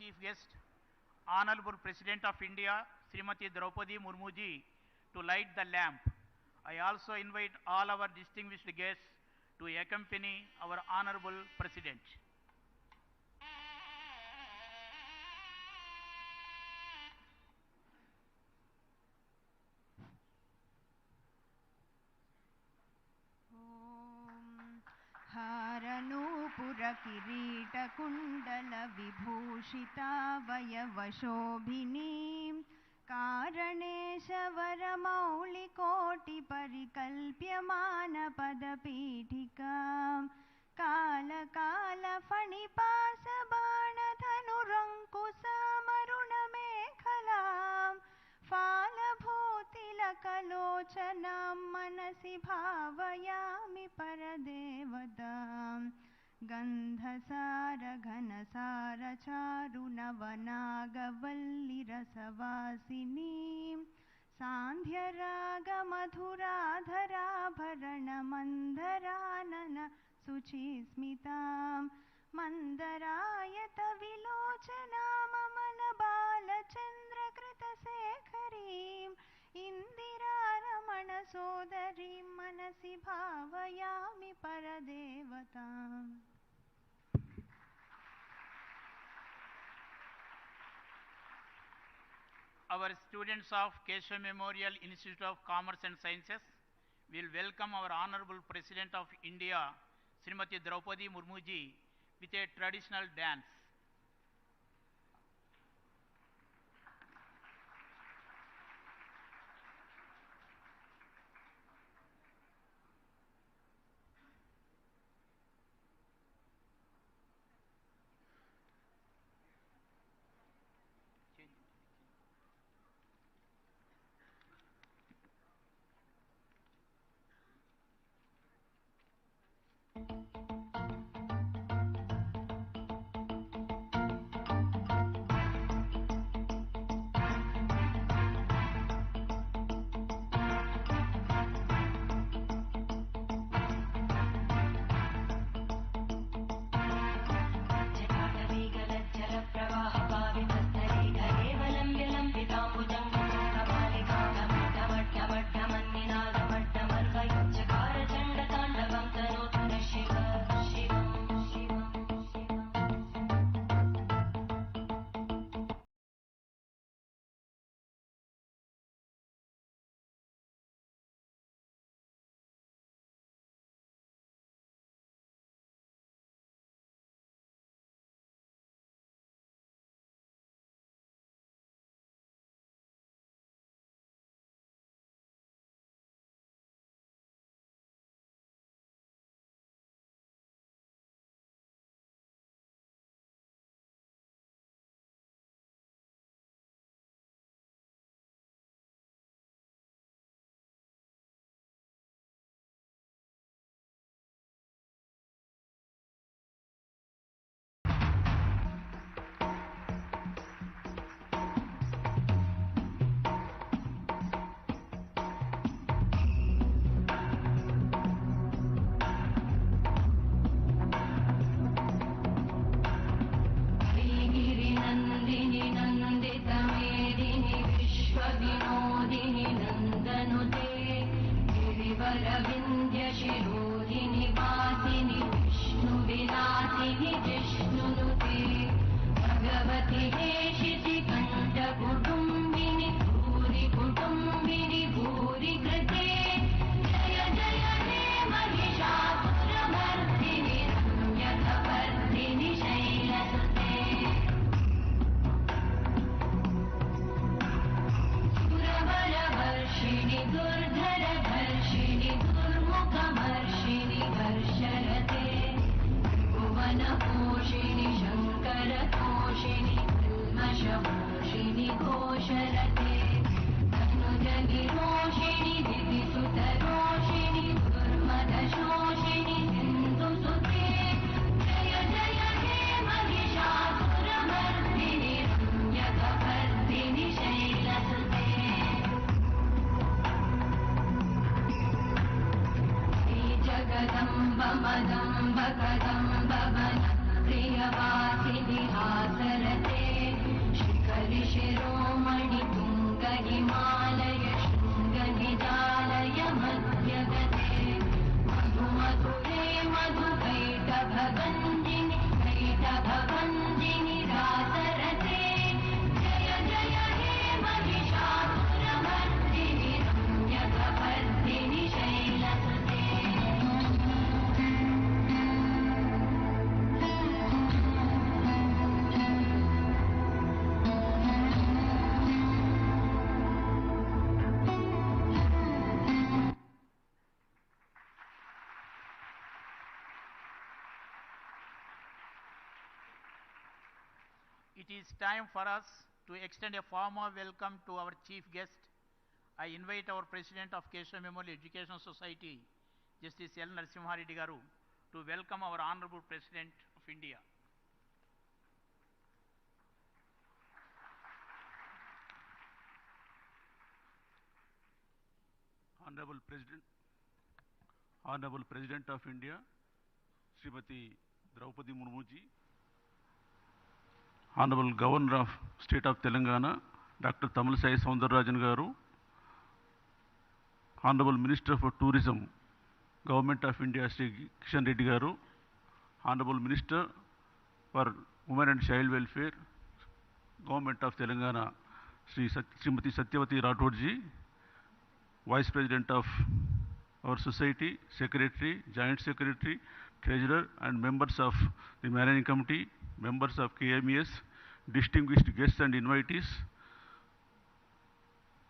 chief guest, Honorable President of India, Srimati Droupadi Murmu ji, to light the lamp. I also invite all our distinguished guests to accompany our Honorable President. हारनूपुर किरीट कुंडल विभूषिता वयवशोभिनीं कारणेशवर मौलिकोटि परिकल्प्यमान पदपीठिकां काल काल फणिपास बाण धनुरंकुशामरुण मेखलां फालभूतिलकलोचनां मनसि भावयामि परदेवतां गन्धसार घनसार चारुनवनागवल्लिरसवासिनीं सान्ध्यरागमधुराधराभरणमन्धरानन शुचिस्मितां मन्दरायत विलोचनाममलबालचन्द्रकृतशेखरीं इन्दिरारमणसोदरीं मनसि भावयामि परदेवताम्. Our students of Keshav Memorial Institute of Commerce and Sciences will welcome our Honorable President of India, Srimati Droupadi Murmu ji, with a traditional dance. प्रियवासिनि हासरते It is time for us to extend a formal welcome to our chief guest. I invite our President of Keshav Memorial Education Society, Justice L. Narasimha Reddy Garu, to welcome our Honorable President of India. Honorable President of India, Srimati Droupadi Murmu ji, Honorable Governor of State of Telangana, Dr. Tamilisai Soundararajan Garu, Honorable Minister for Tourism, Government of India, Sri Kishan Reddy Garu, Honorable Minister for Women and Child Welfare, Government of Telangana, Srimati Satyavati Rathod ji, Vice President of our society, Secretary, Joint Secretary, Treasurer, and members of the Managing Committee, members of KMES, distinguished guests and invitees,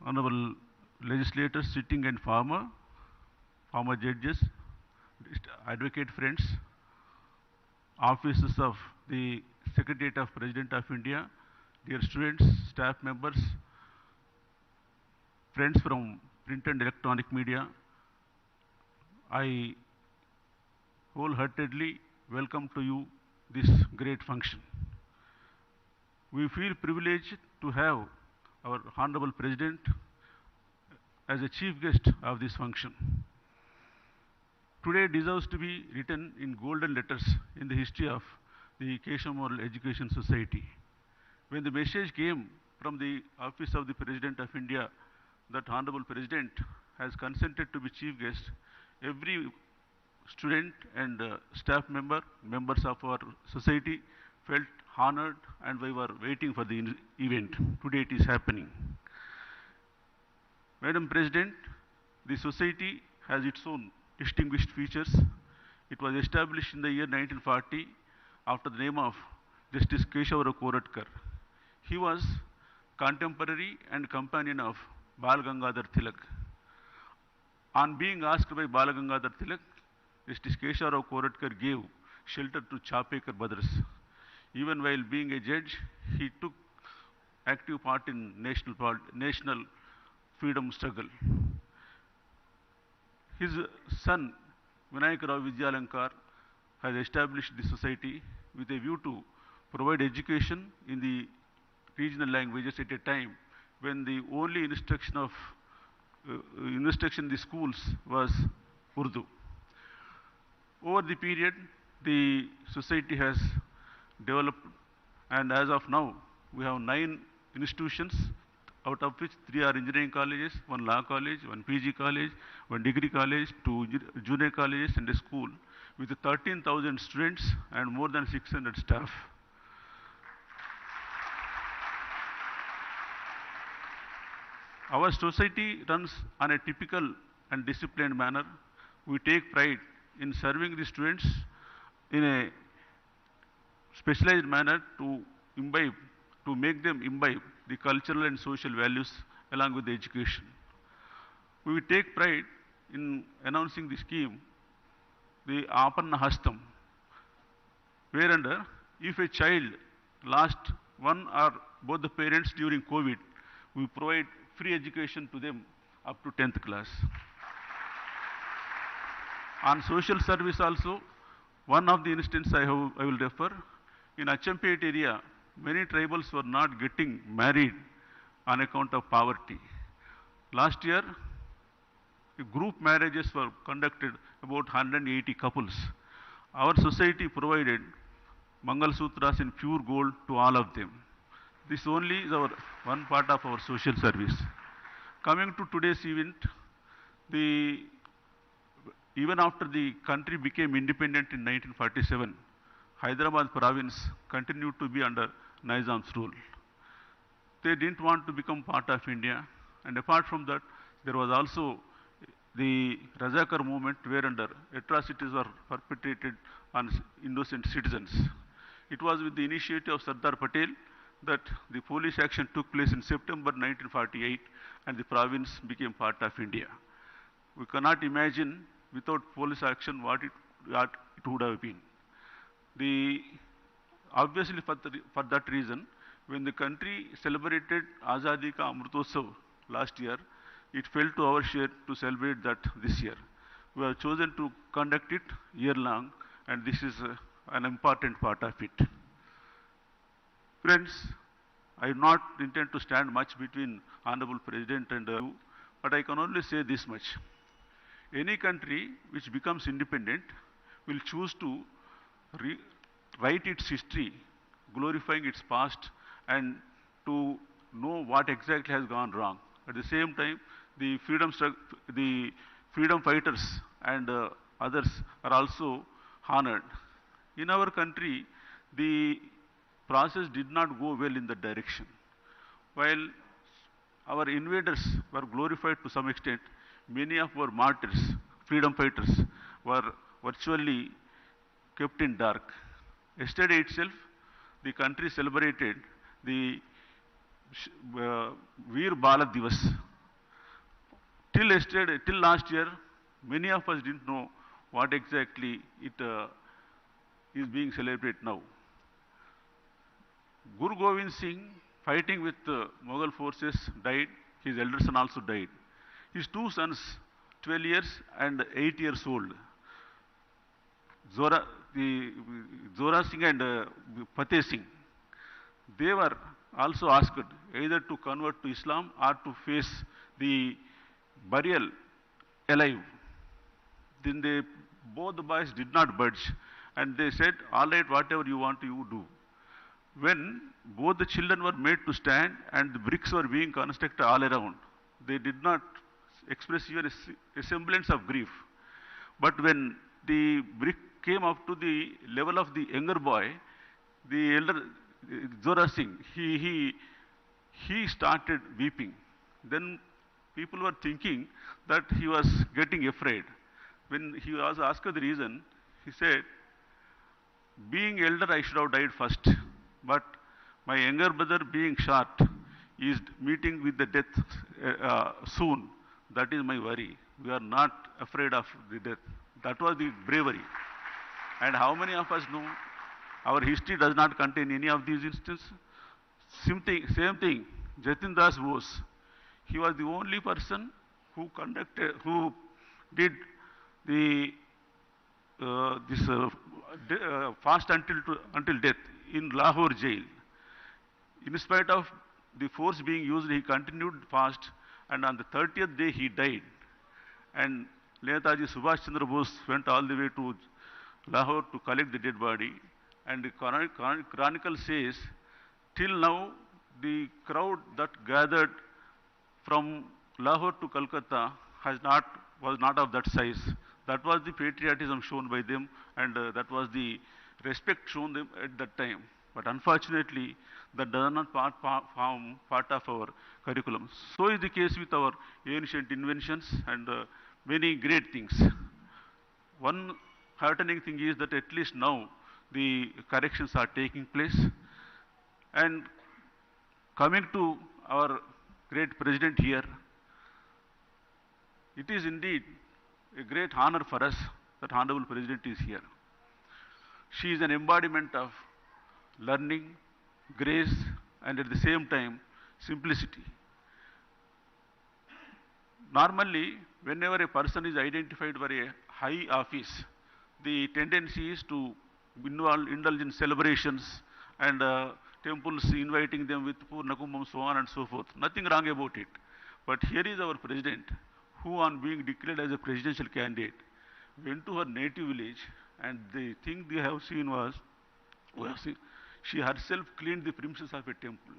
honorable legislators sitting and former judges, advocate friends, officers of the Secretariat of President of India, dear students, staff members, friends from print and electronic media, I wholeheartedly welcome to you this great function. We feel privileged to have our Honorable President as a chief guest of this function. Today deserves to be written in golden letters in the history of the Keshav Memorial Education Society. When the message came from the Office of the President of India that Honorable President has consented to be chief guest, every student and staff member, members of our society felt honored, and we were waiting for the event. Today it is happening. Madam President, the society has its own distinguished features. It was established in the year 1940 after the name of Justice Keshav Koratkar. He was contemporary and companion of Bal Gangadhar Tilak. On being asked by Bal Gangadhar Tilak, Justice Keshav Koratkar gave shelter to Chapekar brothers. Even while being a judge, he took active part in national freedom struggle. His son, Vinayaka Rao Vidyalankar, has established the society with a view to provide education in the regional languages at a time when the only instruction in the schools was Urdu. Over the period, the society has developed, and as of now, we have 9 institutions, out of which 3 are engineering colleges, 1 law college, 1 PG college, 1 degree college, 2 junior colleges, and a school with 13,000 students and more than 600 staff. Our society runs on a typical and disciplined manner. We take pride in serving the students in a specialized manner to make them imbibe the cultural and social values along with the education. We take pride in announcing the scheme, the Aparna Hastam, whereunder if a child lost one or both the parents during COVID, we provide free education to them up to 10th class. On social service also, one of the instances I will refer, in Achampet area, many tribals were not getting married on account of poverty. Last year, group marriages were conducted, about 180 couples. Our society provided Mangal Sutras in pure gold to all of them. This only is our one part of our social service. Coming to today's event, even after the country became independent in 1947, Hyderabad province continued to be under Nizam's rule. They didn't want to become part of India, and apart from that, there was also the Razakar movement whereunder atrocities were perpetrated on innocent citizens. It was with the initiative of Sardar Patel that the police action took place in September 1948 and the province became part of India. We cannot imagine without police action what it would have been. Obviously for that reason, When the country celebrated Azadi Ka Amritotsav last year, it fell to our share to celebrate that this year. We have chosen to conduct it year long, and this is an important part of it. Friends, I do not intend to stand much between Honorable President and you, but I can only say this much. Any country which becomes independent will choose to write its history, glorifying its past, and to know what exactly has gone wrong. At the same time, the freedom fighters and others are also honored. In our country, the process did not go well in that direction. While our invaders were glorified to some extent, many of our martyrs, freedom fighters, were virtually kept in dark. Yesterday itself, the country celebrated the Veer Bala Divas. Till yesterday, till last year, many of us didn't know what exactly it is being celebrated now. Guru Govind Singh, fighting with Mughal forces, died. His elder son also died. His two sons, 12 years and 8 years old, Zora Singh and Fateh Singh, they were also asked either to convert to Islam or to face the burial alive. Then both the boys did not budge, and they said, all right, whatever you want, you do. When both the children were made to stand and the bricks were being constructed all around, they did not express even a semblance of grief. But when the brick came up to the level of the younger boy, the elder Zora Singh, he started weeping. Then people were thinking that he was getting afraid. When he was asked the reason, he said, being elder, I should have died first. But my younger brother, being short, is meeting with the death soon. That is my worry. We are not afraid of the death. That was the bravery. And how many of us know our history does not contain any of these instances? Same thing, Jatin Das Bose. He was the only person who did the fast until death in Lahore jail. In spite of the force being used, he continued fast, and on the 30th day he died. And Netaji Subhash Chandra Bose went all the way to Lahore to collect the dead body. And the chronicle says, till now, the crowd that gathered from Lahore to Calcutta was not of that size. That was the patriotism shown by them, and that was the respect shown them at that time. But unfortunately, that does not form part of our curriculum. So is the case with our ancient inventions and many great things. One heartening thing is that at least now the corrections are taking place. And coming to our great president here, it is indeed a great honor for us that Honorable President is here. She is an embodiment of learning, grace, and at the same time, simplicity. Normally, whenever a person is identified for a high office, the tendency is to indulge in celebrations and temples inviting them with Purna Kumbham, so on and so forth. Nothing wrong about it. But here is our president, who on being declared as a presidential candidate, went to her native village, and the thing they have seen was, she herself cleaned the premises of a temple.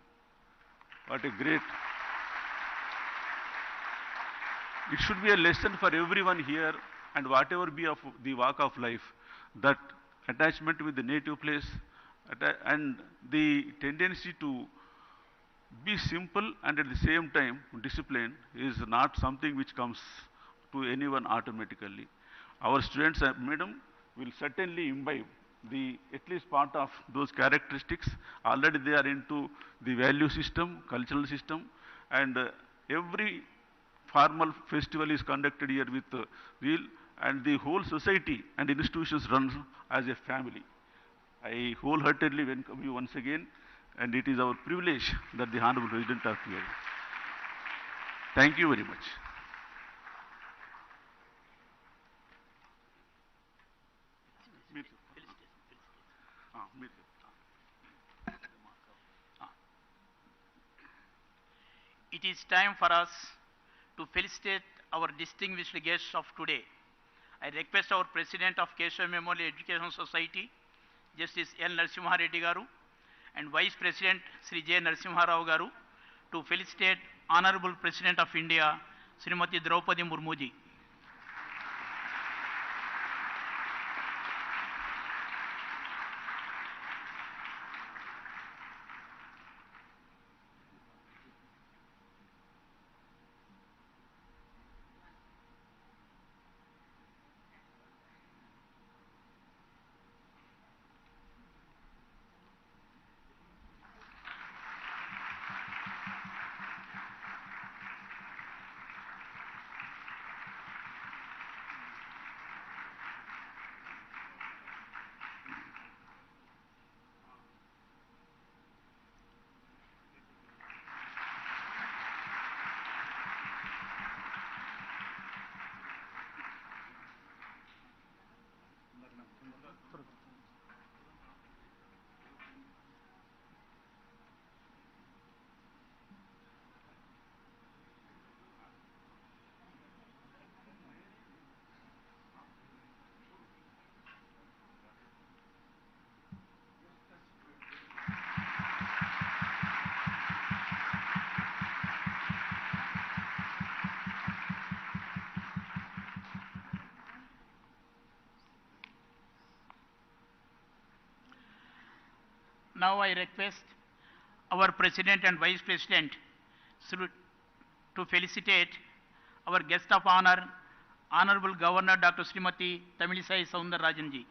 What a great... It should be a lesson for everyone here, and whatever be of the walk of life, that attachment with the native place and the tendency to be simple and at the same time disciplined is not something which comes to anyone automatically. Our students, madam, will certainly imbibe at least part of those characteristics. Already they are into the value system, cultural system, and every formal festival is conducted here with zeal, and the whole society and institutions run as a family. I wholeheartedly welcome you once again and it is our privilege that the Honorable President are here. Thank you very much. It is time for us to felicitate our distinguished guests of today. I request our President of Keshav Memorial Education Society, Justice L. Narasimha Reddy Garu, and Vice President Sri J. Narasimha Rao Garu to felicitate Honorable President of India, Srimati Droupadi Murmu ji. Now I request our President and Vice President to felicitate our guest of honor, Honorable Governor Dr. Srimati Tamilisai Soundararajan ji.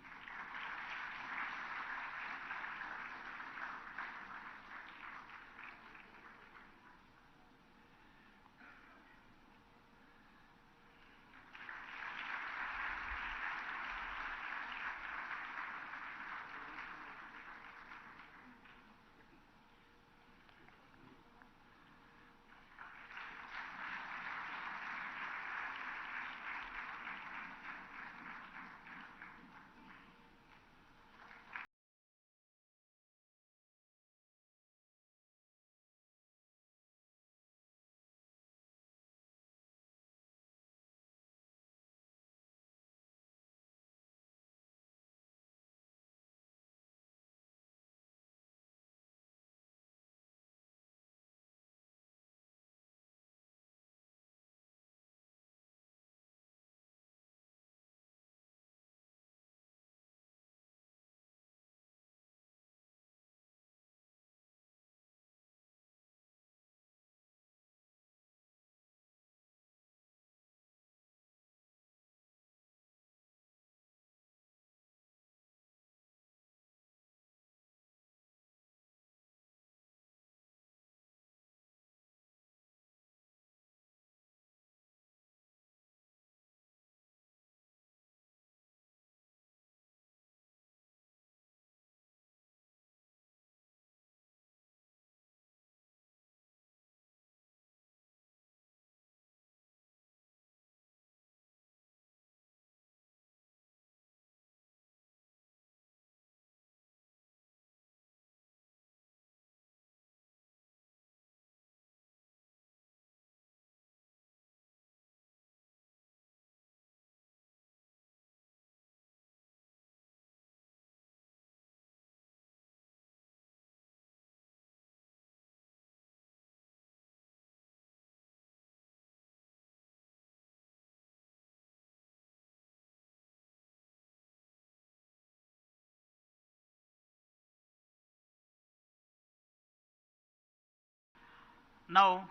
Now,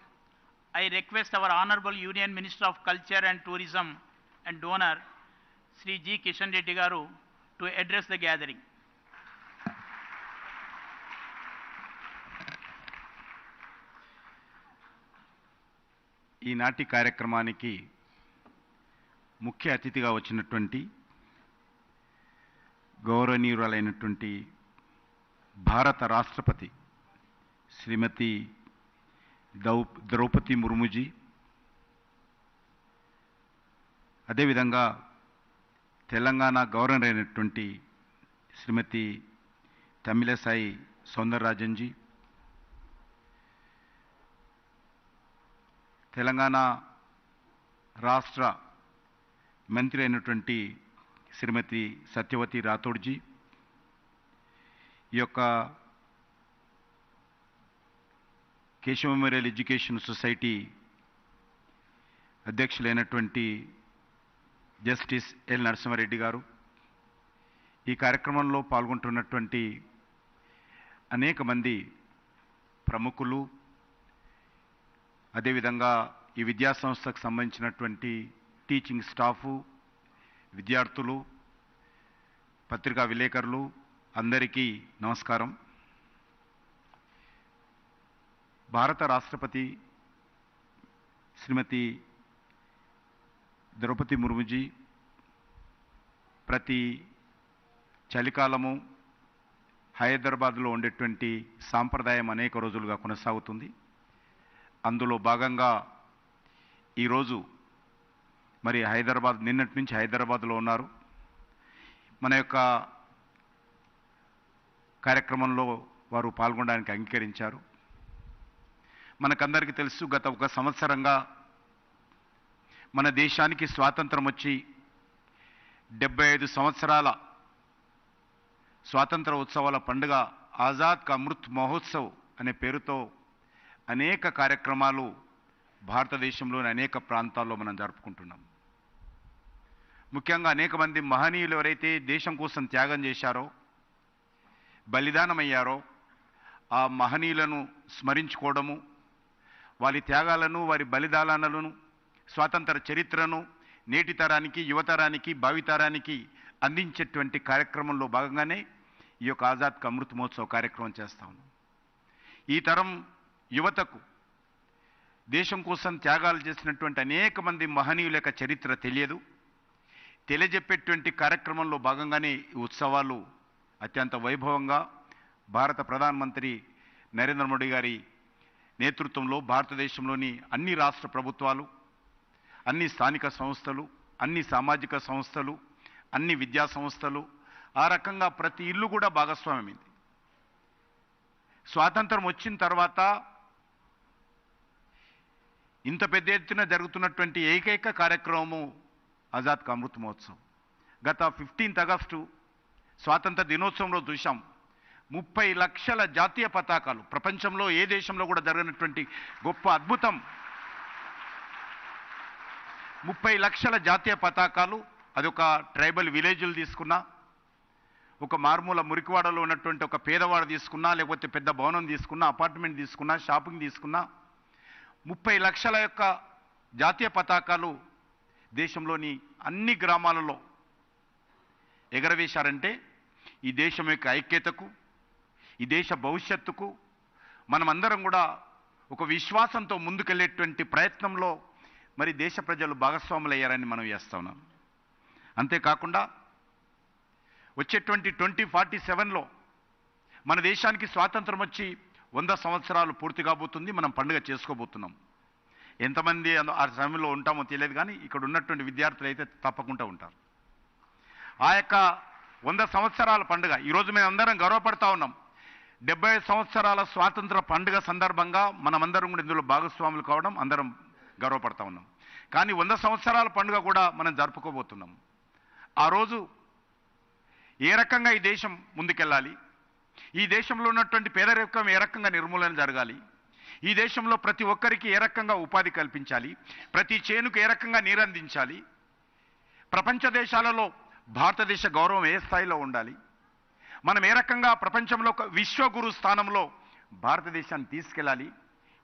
I request our Honorable Union Minister of Culture and Tourism and donor, Sri G. Kishan Reddy Garu, to address the gathering. ఈనాటి కార్యక్రమానికి ముఖ్య అతిథిగా వచ్చినటువంటి గౌరవనీయురాలైనటువంటి భారత రాష్ట్రపతి శ్రీమతి ద్రౌపది ముర్ముజీ, అదేవిధంగా Telangana governor అయినటువంటి శ్రీమతి తమిళసాయి సౌందరరాజన్జీ, తెలంగాణ రాష్ట్ర మంత్రి అయినటువంటి శ్రీమతి సత్యవతి రాథోడ్జీ, ఈ యొక్క కేశవ మెమోరియల్ ఎడ్యుకేషన్ సొసైటీ అధ్యక్షులైనటువంటి జస్టిస్ ఎల్ నరసింహారెడ్డి గారు, ఈ కార్యక్రమంలో పాల్గొంటున్నటువంటి అనేక మంది ప్రముఖులు, అదేవిధంగా ఈ విద్యాసంస్థకు సంబంధించినటువంటి టీచింగ్ స్టాఫు, విద్యార్థులు, పత్రికా విలేకరులు అందరికీ నమస్కారం. భారత రాష్ట్రపతి శ్రీమతి ద్రౌపది ముర్ముజీ ప్రతి చలికాలము హైదరాబాద్లో ఉండేటువంటి సాంప్రదాయం అనేక రోజులుగా కొనసాగుతుంది. అందులో భాగంగా ఈరోజు మరి నిన్నటి నుంచి హైదరాబాద్లో ఉన్నారు. మన యొక్క కార్యక్రమంలో వారు పాల్గొనడానికి అంగీకరించారు. మనకందరికీ తెలుసు, గత ఒక సంవత్సరంగా మన దేశానికి స్వాతంత్రం వచ్చి 75 సంవత్సరాల స్వాతంత్ర ఉత్సవాల పండుగ ఆజాద్ కా అమృత్ మహోత్సవ్ అనే పేరుతో అనేక కార్యక్రమాలు భారతదేశంలోని అనేక ప్రాంతాల్లో మనం జరుపుకుంటున్నాం. ముఖ్యంగా అనేక మంది మహనీయులు ఎవరైతే దేశం కోసం త్యాగం చేశారో, బలిదానమయ్యారో, ఆ మహనీయులను స్మరించుకోవడము, వారి త్యాగాలను, వారి బలిదానాలను, స్వాతంత్ర చరిత్రను నేటి తరానికి, యువతరానికి, భావితరానికి అందించేటువంటి కార్యక్రమంలో భాగంగానే ఈ యొక్క ఆజాద్ కా అమృత్ మహోత్సవ్ కార్యక్రమం చేస్తా ఉన్నాం. ఈ తరం యువతకు దేశం కోసం త్యాగాలు చేసినటువంటి అనేక మంది మహనీయుల యొక్క చరిత్ర తెలియజెప్పేటువంటి కార్యక్రమంలో భాగంగానే ఈ ఉత్సవాలు అత్యంత వైభవంగా భారత ప్రధానమంత్రి నరేంద్ర మోడీ గారి నేతృత్వంలో భారతదేశంలోని అన్ని రాష్ట్ర ప్రభుత్వాలు, అన్ని స్థానిక సంస్థలు, అన్ని సామాజిక సంస్థలు, అన్ని విద్యా సంస్థలు, ఆ రకంగా ప్రతి ఇల్లు కూడా భాగస్వామ్యమైంది. స్వాతంత్రం వచ్చిన తర్వాత ఇంత పెద్ద ఎత్తున జరుగుతున్నటువంటి ఏకైక కార్యక్రమము ఆజాద్ కా అమృత్ మహోత్సవ్. గత 15 ఆగస్టు స్వాతంత్ర దినోత్సవంలో చూశాం, 30 లక్షల జాతీయ పతాకాలు, ప్రపంచంలో ఏ దేశంలో కూడా జరగనటువంటి గొప్ప అద్భుతం. 30 లక్షల జాతీయ పతాకాలు. అది ఒక ట్రైబల్ విలేజ్లు తీసుకున్నా, ఒక మారుమూల మురికివాడలో ఉన్నటువంటి ఒక పేదవాడు తీసుకున్నా, లేకపోతే పెద్ద భవనం తీసుకున్నా, అపార్ట్మెంట్ తీసుకున్నా, షాపింగ్ తీసుకున్నా, 30 లక్షల యొక్క జాతీయ పతాకాలు దేశంలోని అన్ని గ్రామాలలో ఎగరవేశారంటే ఈ దేశం యొక్క ఐక్యతకు, ఈ దేశ భవిష్యత్తుకు మనమందరం కూడా ఒక విశ్వాసంతో ముందుకెళ్లేటువంటి ప్రయత్నంలో మరి దేశ ప్రజలు భాగస్వాములయ్యారని మనం చేస్తా ఉన్నాం. అంతేకాకుండా వచ్చేటువంటి 2047లో మన దేశానికి స్వాతంత్రం వచ్చి 100 సంవత్సరాలు పూర్తి కాబోతుంది. మనం పండుగ చేసుకోబోతున్నాం. ఎంతమంది ఆ సమయంలో ఉంటామో తెలియదు, కానీ ఇక్కడ ఉన్నటువంటి విద్యార్థులు అయితే తప్పకుండా ఉంటారు. ఆ యొక్క 100 సంవత్సరాల పండుగ ఈరోజు మేము అందరం గర్వపడతా ఉన్నాం. 70 సంవత్సరాల స్వాతంత్ర పండుగ సందర్భంగా మనమందరం కూడా ఇందులో భాగస్వాములు కావడం అందరం గర్వపడతా ఉన్నాం. కానీ 100 సంవత్సరాల పండుగ కూడా మనం జరుపుకోబోతున్నాం. ఆ రోజు ఏ రకంగా ఈ దేశం ముందుకెళ్ళాలి, ఈ దేశంలో ఉన్నటువంటి పేదరికం ఏ రకంగా నిర్మూలన జరగాలి, ఈ దేశంలో ప్రతి ఒక్కరికి ఏ రకంగా ఉపాధి కల్పించాలి, ప్రతి చేనుకు ఏ రకంగా నీరందించాలి, ప్రపంచ దేశాలలో భారతదేశ గౌరవం ఏ స్థాయిలో ఉండాలి, మనం ఏ రకంగా ప్రపంచంలో ఒక విశ్వగురు స్థానంలో భారతదేశాన్ని తీసుకెళ్ళాలి,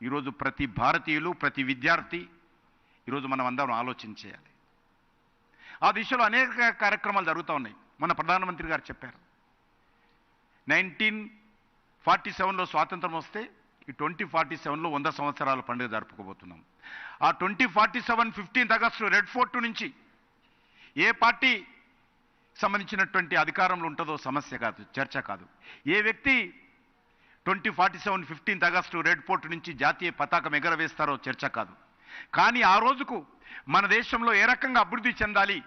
ఈరోజు ప్రతి భారతీయులు, ప్రతి విద్యార్థి ఈరోజు మనం అందరం ఆలోచించేయాలి. ఆ దిశలో అనేక కార్యక్రమాలు జరుగుతూ ఉన్నాయి. మన ప్రధానమంత్రి గారు చెప్పారు, 1947లో స్వాతంత్రం వస్తే ఈ 2047లో 100 సంవత్సరాల పండుగ జరుపుకోబోతున్నాం. ఆ 2047 15 ఆగస్టు రెడ్ ఫోర్ట్ నుంచి ఏ పార్టీ సంబంధించినటువంటి అధికారంలో ఉంటుందో సమస్య కాదు, చర్చ కాదు. ఏ వ్యక్తి 2047 15th ఆగస్టు రెడ్ ఫోర్ట్ నుంచి జాతీయ పతాకం ఎగరవేస్తారో చర్చ కాదు. కానీ ఆ రోజుకు మన దేశంలో ఏ రకంగా అభివృద్ధి చెందాలి,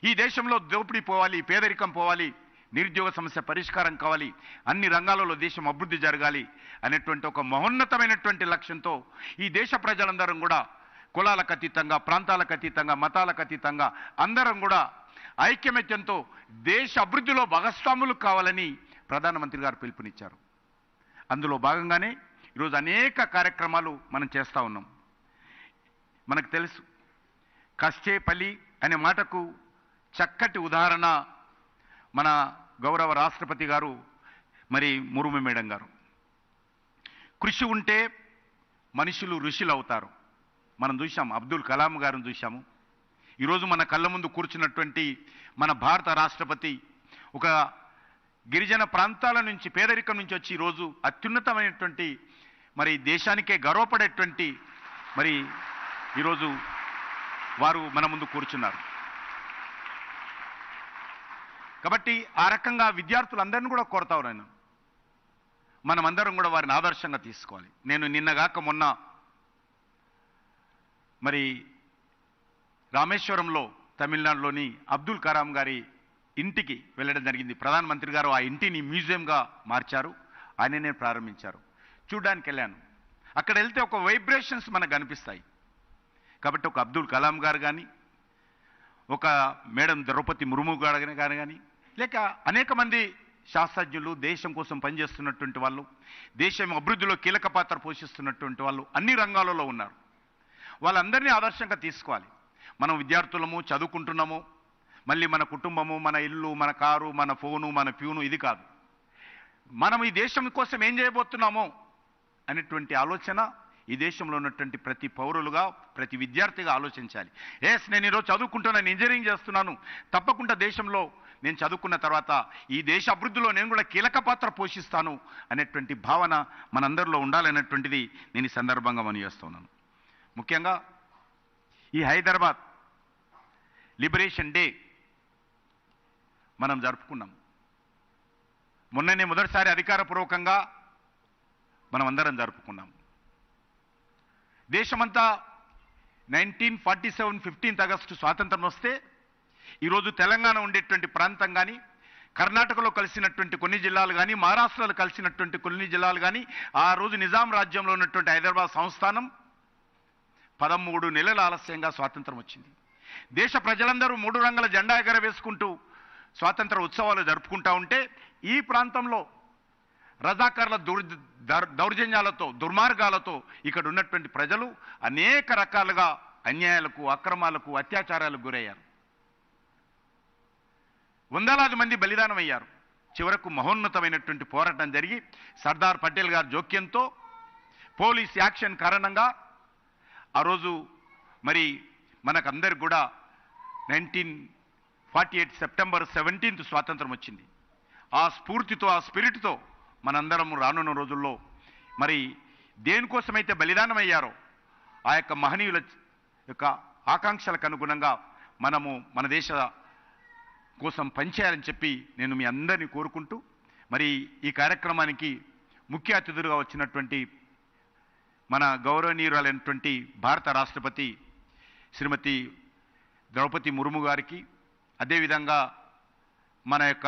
ఈ దేశంలో దోపిడీ పోవాలి, పేదరికం పోవాలి, నిరుద్యోగ సమస్య పరిష్కారం కావాలి, అన్ని రంగాలలో దేశం అభివృద్ధి జరగాలి అనేటువంటి ఒక మహోన్నతమైనటువంటి లక్ష్యంతో ఈ దేశ ప్రజలందరం కూడా కులాలకు అతీతంగా, ప్రాంతాలకు అతీతంగా, మతాలకు అతీతంగా అందరం కూడా ఐక్యమత్యంతో దేశ అభివృద్ధిలో భాగస్వాములు కావాలని ప్రధానమంత్రి గారు పిలుపునిచ్చారు. అందులో భాగంగానే ఈరోజు అనేక కార్యక్రమాలు మనం చేస్తూ ఉన్నాం. మనకు తెలుసు, కష్టేపల్లి అనే మాటకు చక్కటి ఉదాహరణ మన గౌరవ రాష్ట్రపతి గారు మరి ముర్ము మేడం గారు. కృషి ఉంటే మనుషులు ఋషులు అవుతారు. మనం చూసాం, అబ్దుల్ కలాం గారిని చూసాము. ఈరోజు మన కళ్ళ ముందు కూర్చున్నటువంటి మన భారత రాష్ట్రపతి ఒక గిరిజన ప్రాంతాల నుంచి, పేదరికం నుంచి వచ్చి ఈరోజు అత్యున్నతమైనటువంటి మరి దేశానికే గర్వపడేటువంటి మరి ఈరోజు వారు మన ముందు కూర్చున్నారు. కాబట్టి ఆ రకంగా విద్యార్థులందరినీ కూడా కోరుతా ఉన్నాను, మనమందరం కూడా వారిని ఆదర్శంగా తీసుకోవాలి. నేను నిన్నగాక మొన్న మరి రామేశ్వరంలో తమిళనాడులోని అబ్దుల్ కలాం గారి ఇంటికి వెళ్ళడం జరిగింది. ప్రధానమంత్రి గారు ఆ ఇంటిని మ్యూజియంగా మార్చారు, ఆయననే ప్రారంభించారు. చూడడానికి వెళ్ళాను. అక్కడ వెళ్తే ఒక వైబ్రేషన్స్ మనకు కనిపిస్తాయి. కాబట్టి ఒక అబ్దుల్ కలాం గారు కానీ, ఒక మేడం ద్రౌపది ముర్ము గారు కానీ, లేక అనేక మంది శాస్త్రజ్ఞులు, దేశం కోసం పనిచేస్తున్నటువంటి వాళ్ళు, దేశం అభివృద్ధిలో కీలక పాత్ర పోషిస్తున్నటువంటి వాళ్ళు అన్ని రంగాలలో ఉన్నారు. వాళ్ళందరినీ ఆదర్శంగా తీసుకోవాలి. మనం విద్యార్థులము, చదువుకుంటున్నాము, మళ్ళీ మన కుటుంబము, మన ఇల్లు, మన కారు, మన ఫోను, మన ప్యూను, ఇది కాదు. మనం ఈ దేశం కోసం ఏం చేయబోతున్నామో అనేటువంటి ఆలోచన ఈ దేశంలో ఉన్నటువంటి ప్రతి పౌరులుగా, ప్రతి విద్యార్థిగా ఆలోచించాలి. నేను ఈరోజు చదువుకుంటున్నాను, ఇంజనీరింగ్ చేస్తున్నాను, తప్పకుండా దేశంలో నేను చదువుకున్న తర్వాత ఈ దేశ అభివృద్ధిలో నేను కూడా కీలక పాత్ర పోషిస్తాను అనేటువంటి భావన మనందరిలో ఉండాలనేటువంటిది నేను ఈ సందర్భంగా మనవిస్తున్నాను. ముఖ్యంగా ఈ హైదరాబాద్ లిబరేషన్ డే మనం జరుపుకున్నాం. మొన్ననే మొదటిసారి అధికారపూర్వకంగా మనం అందరం జరుపుకున్నాం. దేశమంతా 1947 15th ఆగస్టు స్వాతంత్రం వస్తే ఈరోజు తెలంగాణ ఉండేటువంటి ప్రాంతం కానీ, కర్ణాటకలో కలిసినటువంటి కొన్ని జిల్లాలు కానీ, మహారాష్ట్రలో కలిసినటువంటి కొన్ని జిల్లాలు కానీ, ఆ రోజు నిజాం రాజ్యంలో ఉన్నటువంటి హైదరాబాద్ సంస్థానం 13 నెలల ఆలస్యంగా స్వాతంత్రం వచ్చింది. దేశ ప్రజలందరూ 3 రంగుల జెండా ఎగరవేసుకుంటూ స్వాతంత్ర ఉత్సవాలు జరుపుకుంటూ ఉంటే ఈ ప్రాంతంలో రజాకార్ల దౌర్జన్యాలతో, దుర్మార్గాలతో ఇక్కడ ఉన్నటువంటి ప్రజలు అనేక రకాలుగా అన్యాయాలకు, అక్రమాలకు, అత్యాచారాలకు గురయ్యారు. వందలాది మంది బలిదానం అయ్యారు. చివరకు మహోన్నతమైనటువంటి పోరాటం జరిగి సర్దార్ పటేల్ గారి జోక్యంతో, పోలీస్ యాక్షన్ కారణంగా ఆ రోజు మరి మనకందరికి కూడా 1948 సెప్టెంబర్ 17th స్వాతంత్రం వచ్చింది. ఆ స్ఫూర్తితో, ఆ స్పిరిట్తో మనందరం రానున్న రోజుల్లో మరి దేనికోసమైతే బలిదానం అయ్యారో ఆ యొక్క మహనీయుల యొక్క ఆకాంక్షలకు అనుగుణంగా మనము మన దేశ కోసం పనిచేయాలని చెప్పి నేను మీ అందరినీ కోరుకుంటూ, మరి ఈ కార్యక్రమానికి ముఖ్య అతిథులుగా వచ్చినటువంటి మన గౌరవనీయురాలైనటువంటి భారత రాష్ట్రపతి శ్రీమతి ద్రౌపది ముర్ము గారికి, అదేవిధంగా మన యొక్క